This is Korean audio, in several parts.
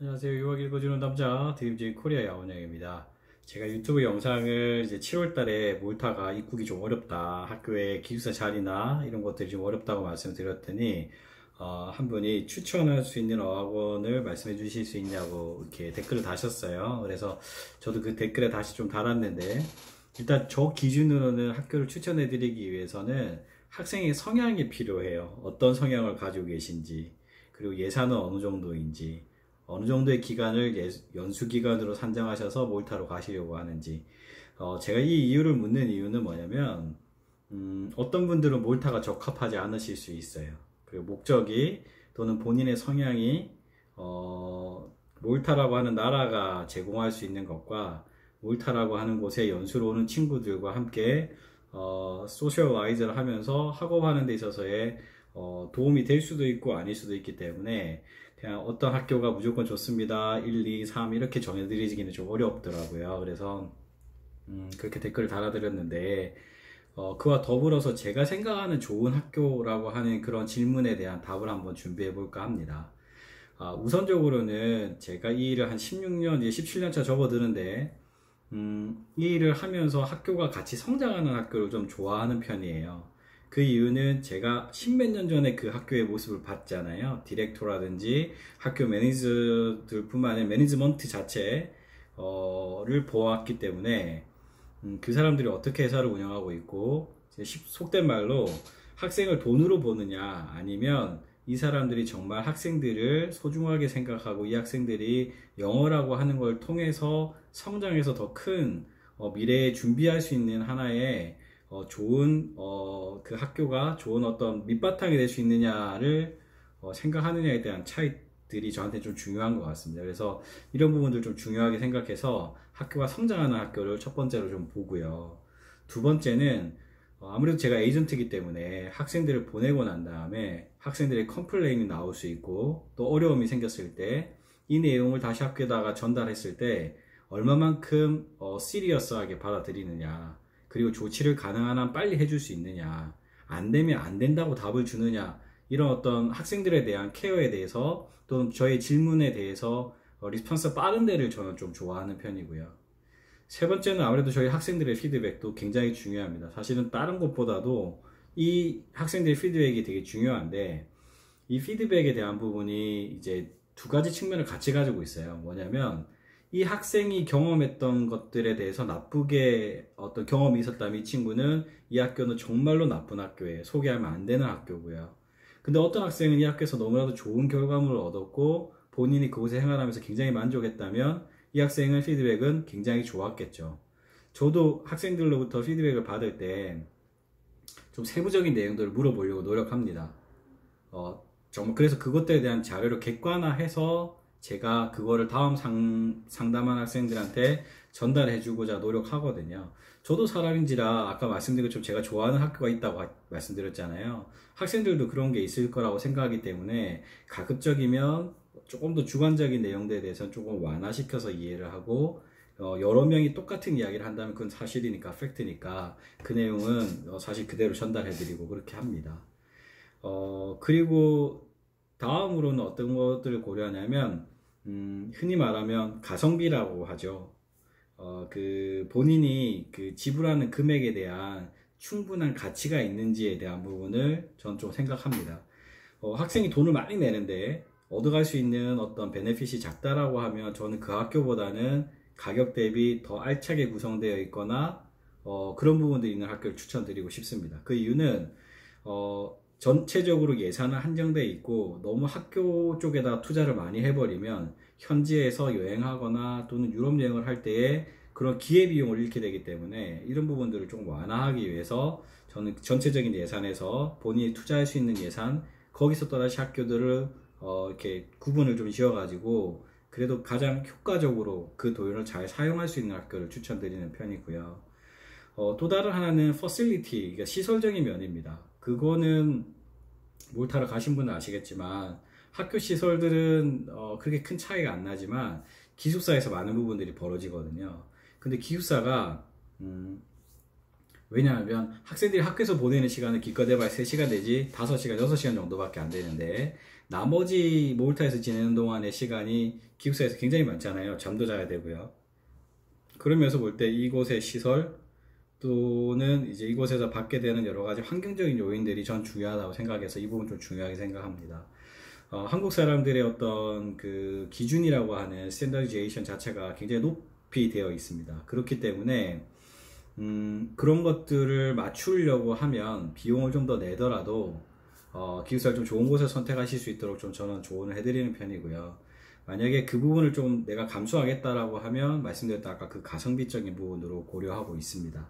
안녕하세요. 유학 읽어주는 남자 드림즈인 코리아 야원영입니다. 제가 유튜브 영상을 이제 7월 달에 몰타가 입국이 좀 어렵다, 학교에 기숙사 자리나 이런 것들이 좀 어렵다고 말씀드렸더니 한 분이 추천할 수 있는 어학원을 말씀해 주실 수 있냐고 이렇게 댓글을 다셨어요. 그래서 저도 그 댓글에 다시 좀 달았는데, 일단 저 기준으로는 학교를 추천해 드리기 위해서는 학생의 성향이 필요해요. 어떤 성향을 가지고 계신지, 그리고 예산은 어느 정도인지, 어느 정도의 기간을 연수 기간으로 산정하셔서 몰타로 가시려고 하는지. 제가 이 이유를 묻는 이유는 뭐냐면, 어떤 분들은 몰타가 적합하지 않으실 수 있어요. 그리고 목적이 또는 본인의 성향이 몰타라고 하는 나라가 제공할 수 있는 것과 몰타라고 하는 곳에 연수로 오는 친구들과 함께 소셜라이즈를 하면서 학업하는 데 있어서의 도움이 될 수도 있고 아닐 수도 있기 때문에, 그냥 어떤 학교가 무조건 좋습니다 1, 2, 3 이렇게 정해드리기는 좀 어렵더라고요. 그래서 그렇게 댓글을 달아드렸는데, 그와 더불어서 제가 생각하는 좋은 학교라고 하는 그런 질문에 대한 답을 한번 준비해 볼까 합니다. 우선적으로는 제가 이 일을 한 16년, 이제 17년 차 접어드는데, 이 일을 하면서 학교가 같이 성장하는 학교를 좀 좋아하는 편이에요. 그 이유는 제가 십몇 년 전에 그 학교의 모습을 봤잖아요. 디렉터라든지 학교 매니저들 뿐만 아니라 매니지먼트 자체를 보았기 때문에, 그 사람들이 어떻게 회사를 운영하고 있고, 속된 말로 학생을 돈으로 보느냐, 아니면 이 사람들이 정말 학생들을 소중하게 생각하고 이 학생들이 영어라고 하는 걸 통해서 성장해서 더 큰 미래에 준비할 수 있는 하나의 좋은 그 학교가 좋은 어떤 밑바탕이 될 수 있느냐를 생각하느냐에 대한 차이들이 저한테 좀 중요한 것 같습니다. 그래서 이런 부분들 좀 중요하게 생각해서 학교가 성장하는 학교를 첫 번째로 좀 보고요. 두 번째는 아무래도 제가 에이전트이기 때문에 학생들을 보내고 난 다음에 학생들의 컴플레인이 나올 수 있고, 또 어려움이 생겼을 때 이 내용을 다시 학교에다가 전달했을 때 얼마만큼 시리어스하게 받아들이느냐, 그리고 조치를 가능한 한 빨리 해줄 수 있느냐, 안 되면 안 된다고 답을 주느냐, 이런 어떤 학생들에 대한 케어에 대해서 또는 저의 질문에 대해서 리스폰스 빠른 데를 저는 좀 좋아하는 편이고요. 세 번째는 아무래도 저희 학생들의 피드백도 굉장히 중요합니다. 사실은 다른 것보다도 이 학생들의 피드백이 되게 중요한데, 이 피드백에 대한 부분이 이제 두 가지 측면을 같이 가지고 있어요. 뭐냐면, 이 학생이 경험했던 것들에 대해서 나쁘게 어떤 경험이 있었다면 이 친구는 이 학교는 정말로 나쁜 학교에 소개하면 안 되는 학교고요. 근데 어떤 학생은 이 학교에서 너무나도 좋은 결과물을 얻었고 본인이 그곳에 생활하면서 굉장히 만족했다면 이 학생의 피드백은 굉장히 좋았겠죠. 저도 학생들로부터 피드백을 받을 때 좀 세부적인 내용들을 물어보려고 노력합니다. 정말 그래서 그것들에 대한 자료를 객관화해서 제가 그거를 다음 상담한 학생들한테 전달해 주고자 노력하거든요. 저도 사람인지라 아까 말씀드린 것처럼 제가 좋아하는 학교가 있다고 말씀드렸잖아요. 학생들도 그런 게 있을 거라고 생각하기 때문에 가급적이면 조금 더 주관적인 내용들에 대해서는 조금 완화시켜서 이해를 하고, 여러 명이 똑같은 이야기를 한다면 그건 사실이니까, 팩트니까 그 내용은 사실 그대로 전달해 드리고 그렇게 합니다. 그리고 다음으로는 어떤 것들을 고려하냐면, 흔히 말하면 가성비라고 하죠. 그 본인이 그 지불하는 금액에 대한 충분한 가치가 있는지에 대한 부분을 전 좀 생각합니다. 학생이 돈을 많이 내는데 얻어갈 수 있는 어떤 베네핏이 작다라고 하면 저는 그 학교보다는 가격 대비 더 알차게 구성되어 있거나 그런 부분들이 있는 학교를 추천드리고 싶습니다. 그 이유는 전체적으로 예산은 한정되어 있고 너무 학교 쪽에다 투자를 많이 해버리면 현지에서 여행하거나 또는 유럽 여행을 할 때에 그런 기회비용을 잃게 되기 때문에, 이런 부분들을 좀 완화하기 위해서 저는 전체적인 예산에서 본인이 투자할 수 있는 예산, 거기서 또다시 학교들을 이렇게 구분을 좀 지어가지고 그래도 가장 효과적으로 그 돈을 잘 사용할 수 있는 학교를 추천드리는 편이고요. 또 다른 하나는 퍼실리티, 그러니까 시설적인 면입니다. 그거는 몰타를 가신 분은 아시겠지만 학교 시설들은 그렇게 큰 차이가 안 나지만 기숙사에서 많은 부분들이 벌어지거든요. 근데 기숙사가 왜냐하면 학생들이 학교에서 보내는 시간은 기껏 해봐야 3시간 내지 5시간, 6시간 정도밖에 안 되는데, 나머지 몰타에서 지내는 동안의 시간이 기숙사에서 굉장히 많잖아요. 잠도 자야 되고요. 그러면서 볼 때 이곳의 시설 또는 이제 이곳에서 받게 되는 여러 가지 환경적인 요인들이 전 중요하다고 생각해서 이 부분 좀 중요하게 생각합니다. 한국 사람들의 어떤 그 기준이라고 하는 스탠더디제이션 자체가 굉장히 높이 되어 있습니다. 그렇기 때문에 그런 것들을 맞추려고 하면 비용을 좀 더 내더라도 기숙사를 좀 좋은 곳을 선택하실 수 있도록 좀 저는 조언을 해드리는 편이고요. 만약에 그 부분을 좀 내가 감수하겠다라고 하면 말씀드렸던 아까 그 가성비적인 부분으로 고려하고 있습니다.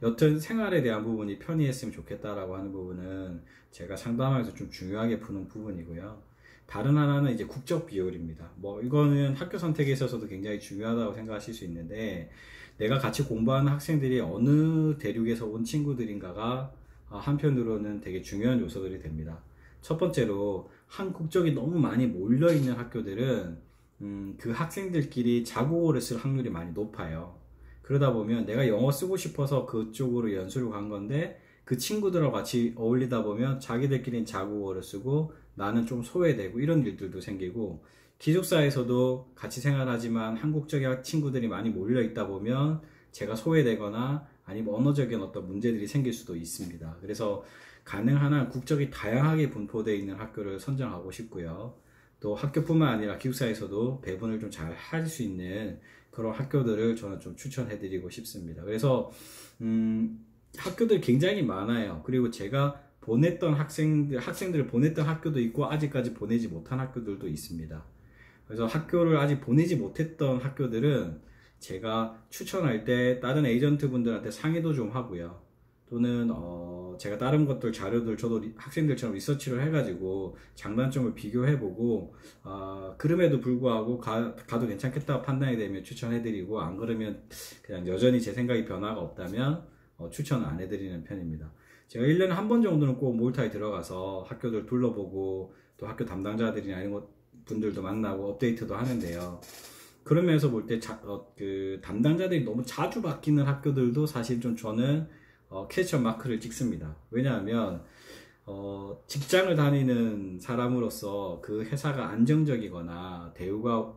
여튼 생활에 대한 부분이 편리했으면 좋겠다라고 하는 부분은 제가 상담하면서 좀 중요하게 푸는 부분이고요. 다른 하나는 이제 국적 비율입니다. 뭐 이거는 학교 선택에 있어서도 굉장히 중요하다고 생각하실 수 있는데 내가 같이 공부하는 학생들이 어느 대륙에서 온 친구들인가가 한편으로는 되게 중요한 요소들이 됩니다. 첫 번째로 한 국적이 너무 많이 몰려 있는 학교들은 그 학생들끼리 자국어를 쓸 확률이 많이 높아요. 그러다 보면 내가 영어 쓰고 싶어서 그쪽으로 연수를 간 건데 그 친구들하고 같이 어울리다 보면 자기들끼리는 자국어를 쓰고 나는 좀 소외되고 이런 일들도 생기고, 기숙사에서도 같이 생활하지만 한국적 친구들이 많이 몰려 있다 보면 제가 소외되거나 아니면 언어적인 어떤 문제들이 생길 수도 있습니다. 그래서 가능한 한 국적이 다양하게 분포되어 있는 학교를 선정하고 싶고요. 또 학교뿐만 아니라 기숙사에서도 배분을 좀 잘 할 수 있는 그런 학교들을 저는 좀 추천해 드리고 싶습니다. 그래서 학교들 굉장히 많아요. 그리고 제가 보냈던 학생들을 보냈던 학교도 있고 아직까지 보내지 못한 학교들도 있습니다. 그래서 학교를 아직 보내지 못했던 학교들은 제가 추천할 때 다른 에이전트 분들한테 상의도 좀 하고요. 또는 제가 다른 것들 자료들 저도 학생들처럼 리서치를 해가지고 장단점을 비교해보고 그럼에도 불구하고 가도 괜찮겠다 판단이 되면 추천해드리고, 안 그러면 그냥 여전히 제 생각이 변화가 없다면 추천을 안 해드리는 편입니다. 제가 1년에 한 번 정도는 꼭 몰타에 들어가서 학교들 둘러보고 또 학교 담당자들이나 이런 분들도 만나고 업데이트도 하는데요. 그러면서 볼 때 그 담당자들이 너무 자주 바뀌는 학교들도 사실 좀 저는 캐치업 마크를 찍습니다. 왜냐하면 직장을 다니는 사람으로서 그 회사가 안정적이거나 대우가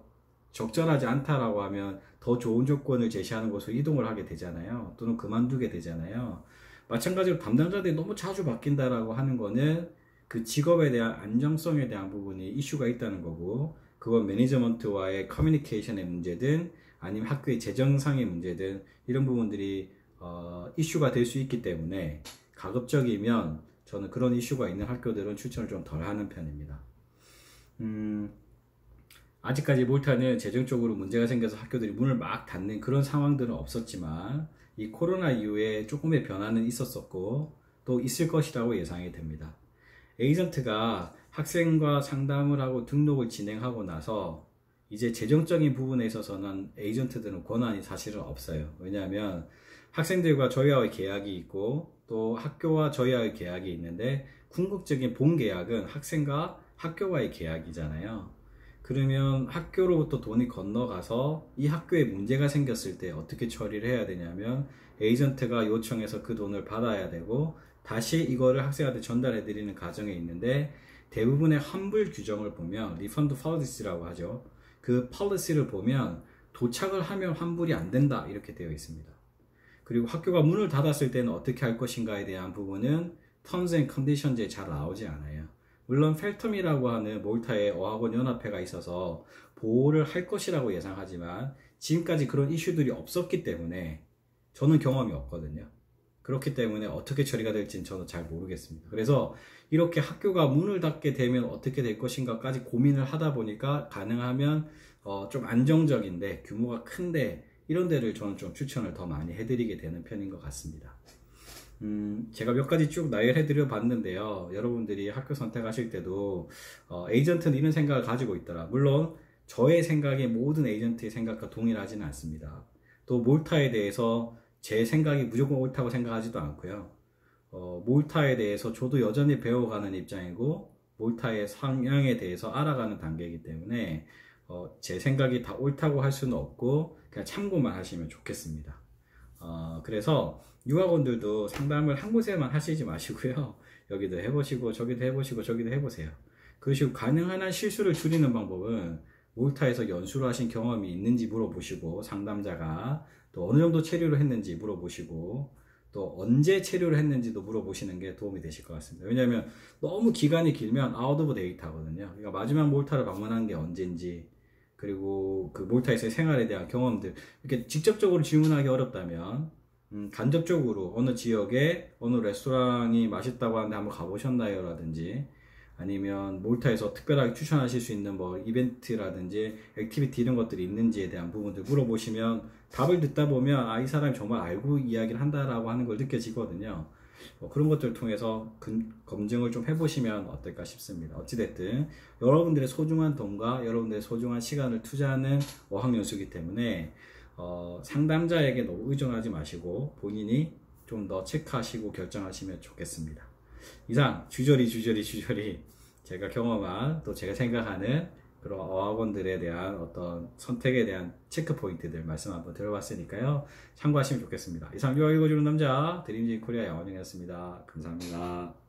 적절하지 않다라고 하면 더 좋은 조건을 제시하는 곳으로 이동을 하게 되잖아요. 또는 그만두게 되잖아요. 마찬가지로 담당자들이 너무 자주 바뀐다라고 하는 거는 그 직업에 대한 안정성에 대한 부분이 이슈가 있다는 거고, 그건 매니저먼트와의 커뮤니케이션의 문제든 아니면 학교의 재정상의 문제든 이런 부분들이 이슈가 될 수 있기 때문에 가급적이면 저는 그런 이슈가 있는 학교들은 추천을 좀 덜 하는 편입니다. 아직까지 몰타는 재정적으로 문제가 생겨서 학교들이 문을 막 닫는 그런 상황들은 없었지만 이 코로나 이후에 조금의 변화는 있었었고 또 있을 것이라고 예상이 됩니다. 에이전트가 학생과 상담을 하고 등록을 진행하고 나서 이제 재정적인 부분에 있어서는 에이전트들은 권한이 사실은 없어요. 왜냐하면 학생들과 저희와의 계약이 있고 또 학교와 저희와의 계약이 있는데, 궁극적인 본 계약은 학생과 학교와의 계약이잖아요. 그러면 학교로부터 돈이 건너가서 이 학교에 문제가 생겼을 때 어떻게 처리를 해야 되냐면 에이전트가 요청해서 그 돈을 받아야 되고 다시 이거를 학생한테 전달해 드리는 과정에 있는데, 대부분의 환불 규정을 보면 리펀드 policy라고 하죠. 그 policy를 보면 도착을 하면 환불이 안 된다 이렇게 되어 있습니다. 그리고 학교가 문을 닫았을 때는 어떻게 할 것인가에 대한 부분은 Terms and Conditions에 잘 나오지 않아요. 물론 펠텀이라고 하는 몰타의 어학원 연합회가 있어서 보호를 할 것이라고 예상하지만 지금까지 그런 이슈들이 없었기 때문에 저는 경험이 없거든요. 그렇기 때문에 어떻게 처리가 될지는 저는 잘 모르겠습니다. 그래서 이렇게 학교가 문을 닫게 되면 어떻게 될 것인가까지 고민을 하다 보니까 가능하면 좀 안정적인데 규모가 큰데 이런 데를 저는 좀 추천을 더 많이 해드리게 되는 편인 것 같습니다. 제가 몇 가지 쭉 나열해 드려 봤는데요. 여러분들이 학교 선택하실 때도 에이전트는 이런 생각을 가지고 있더라. 물론 저의 생각이 모든 에이전트의 생각과 동일하지는 않습니다. 또 몰타에 대해서 제 생각이 무조건 옳다고 생각하지도 않고요. 몰타에 대해서 저도 여전히 배워가는 입장이고 몰타의 상향에 대해서 알아가는 단계이기 때문에 제 생각이 다 옳다고 할 수는 없고 그냥 참고만 하시면 좋겠습니다. 그래서 유학원들도 상담을 한 곳에만 하시지 마시고요. 여기도 해보시고 저기도 해보시고 저기도 해보세요. 그리고 가능한 한 실수를 줄이는 방법은 몰타에서 연수를 하신 경험이 있는지 물어보시고, 상담자가 또 어느 정도 체류를 했는지 물어보시고, 또 언제 체류를 했는지도 물어보시는 게 도움이 되실 것 같습니다. 왜냐하면 너무 기간이 길면 아웃 오브 데이터거든요. 그러니까 마지막 몰타를 방문한 게 언젠지, 그리고 그 몰타에서의 생활에 대한 경험들, 이렇게 직접적으로 질문하기 어렵다면 간접적으로 어느 지역에 어느 레스토랑이 맛있다고 하는데 한번 가보셨나요? 라든지, 아니면 몰타에서 특별하게 추천하실 수 있는 뭐 이벤트라든지 액티비티 이런 것들이 있는지에 대한 부분들 물어보시면, 답을 듣다 보면 이 사람이 정말 알고 이야기를 한다라고 하는 걸 느껴지거든요. 그런 것들을 통해서 검증을 좀 해보시면 어떨까 싶습니다. 어찌됐든 여러분들의 소중한 돈과 여러분들의 소중한 시간을 투자하는 어학연수이기 때문에 상담자에게 너무 의존하지 마시고 본인이 좀 더 체크하시고 결정하시면 좋겠습니다. 이상 주저리 제가 경험한, 또 제가 생각하는 그런 어학원들에 대한 어떤 선택에 대한 체크 포인트들 말씀 한번 들어봤으니까요, 참고하시면 좋겠습니다. 이상 유학 읽어주는 남자 드림진 코리아 영어정이었습니다. 감사합니다.